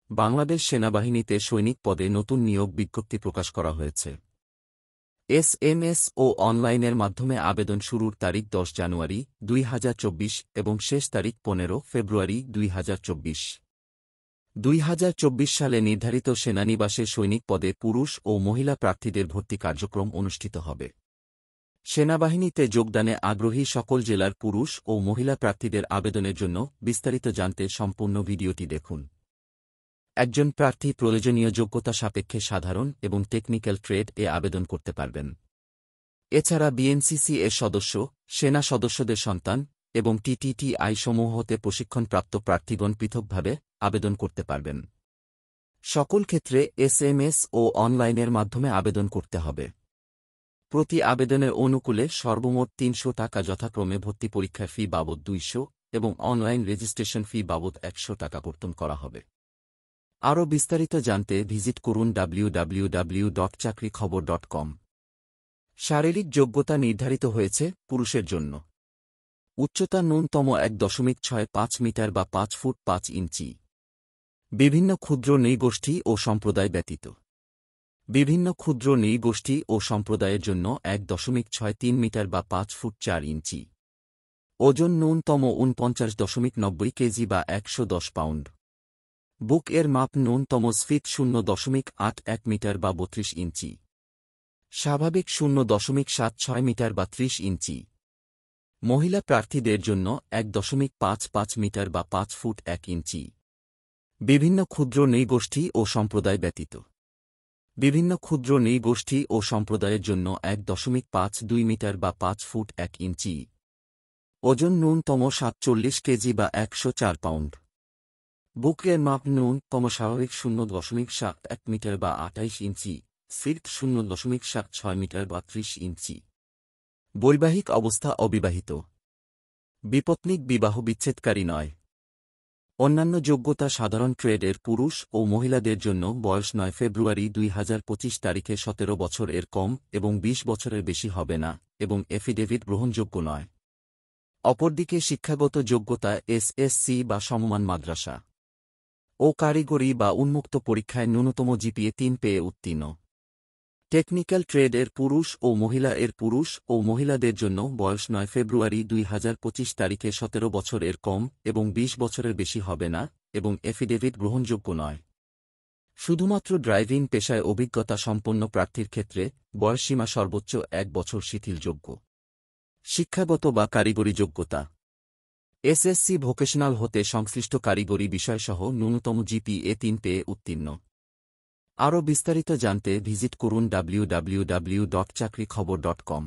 বাংলাদেশ সেনাবাহিনীতে সৈনিক পদে নতুন নিয়োগ বিজ্ঞপ্তি প্রকাশ করা হয়েছে। এসএমএস ও অনলাইনের মাধ্যমে আবেদন শুরুর তারিখ 10 জানুয়ারি 2024 এবং শেষ তারিখ 15 ফেব্রুয়ারি 2024। 2024 সালে নির্ধারিত সেনানিবাসে সৈনিক পদে পুরুষ ও মহিলা প্রার্থীদের ভর্তি কার্যক্রম অনুষ্ঠিত হবে। সেনাবাহিনীতে যোগদানে আগ্রহী সকল জেলার পুরুষ ও মহিলা প্রার্থীদের আবেদনের জন্য বিস্তারিত জানতে সম্পূর্ণ ভিডিওটি দেখুন। একজন প্রার্থী প্রয়োজনীয় যোগ্যতা সাপেক্ষে সাধারণ এবং টেকনিক্যাল ট্রেড এ আবেদন করতে পারবেন। এছাড়া বিএনসিসি এর সদস্য, সেনা সদস্যদের সন্তান এবং টিটিটিআই সমূহ হতে প্রশিক্ষণপ্রাপ্ত প্রার্থীগণ পৃথকভাবে আবেদন করতে পারবেন। সকল ক্ষেত্রে এসএমএস ও অনলাইনের মাধ্যমে আবেদন করতে হবে। প্রতি আবেদনের অনুকূলে সর্বমোট 300 টাকা যথাক্রমে ভর্তি পরীক্ষার ফি বাবদ 200 এবং অনলাইন রেজিস্ট্রেশন ফি বাবদ 100 টাকা কর্তন করা হবে। আরও বিস্তারিত জানতে ভিজিট করুন www.চাকরিখবর.com। শারীরিক যোগ্যতা নির্ধারিত হয়েছে পুরুষের জন্য। উচ্চতা ন্যূনতম 1.65 মিটার বা 5 ফুট 5 ইঞ্চি। বিভিন্ন ক্ষুদ্র নৃগোষ্ঠী ও সম্প্রদায় ব্যতীত। বিভিন্ন ক্ষুদ্র নৃগোষ্ঠী ও সম্প্রদায়ের জন্য 1.63 মিটার বা 5 ফুট 4 ইঞ্চি। ওজন ন্যূনতম 49.90 কেজি বা 110 পাউন্ড। বুক এর মাপ ন্যূনতম স্ফীত 0.81 মিটার বা 32 ইঞ্চি। স্বাভাবিক 0.76 মিটার বা 30 ইঞ্চি। মহিলা প্রার্থীদের জন্য 1.55 মিটার বা 5 ফুট 1 ইঞ্চি। বিভিন্ন ক্ষুদ্র নৃগোষ্ঠী ও সম্প্রদায় ব্যতীত। বিভিন্ন ক্ষুদ্র নৃগোষ্ঠী ও সম্প্রদায়ের জন্য 1.52 মিটার বা 5 ফুট 1 ইঞ্চি। ওজন ন্যূনতম 47 কেজি বা 104 পাউন্ড। বুকের মাপ ন্যূনতম স্বাভাবিক 0.71 মিটার বা 28 ইঞ্চি, স্ফীত 0.76 মিটার বা 30 ইঞ্চি। বৈবাহিক অবস্থা অবিবাহিত। বিপত্নিক বিবাহ বিচ্ছেদকারী নয়। অন্যান্য যোগ্যতা সাধারণ ট্রেডের পুরুষ ও মহিলাদের জন্য বয়স 9 ফেব্রুয়ারি 2025 তারিখে 17 বছর এর কম এবং 20 বছরের বেশি হবে না এবং এফিডেভিট গ্রহণযোগ্য নয়। অপরদিকে শিক্ষাগত যোগ্যতা এসএসসি বা সমমান মাদ্রাসা ও কারিগরি বা উন্মুক্ত পরীক্ষায় ন্যূনতম জিপিএ 3 পেয়ে উত্তীর্ণ। টেকনিক্যাল ট্রেড এর পুরুষ ও মহিলা এর পুরুষ ও মহিলাদের জন্য বয়স 9 ফেব্রুয়ারি 2025 তারিখে 17 বছর এর কম এবং 20 বছরের বেশি হবে না এবং এফিডেভিট গ্রহণযোগ্য নয়। শুধুমাত্র ড্রাইভিং পেশায় অভিজ্ঞতা সম্পন্ন প্রার্থীর ক্ষেত্রে বয়সসীমা সর্বোচ্চ 1 বছর শিথিলযোগ্য। শিক্ষাগত বা কারিগরি যোগ্যতা এসএসসি ভোকেশনাল হতে সংশ্লিষ্ট কারিগরি বিষয়সহ ন্যূনতম জিপিএ 3 পেয়ে উত্তীর্ণ। আরও বিস্তারিত জানতে ভিজিট করুন www.চাকরিখবর.com।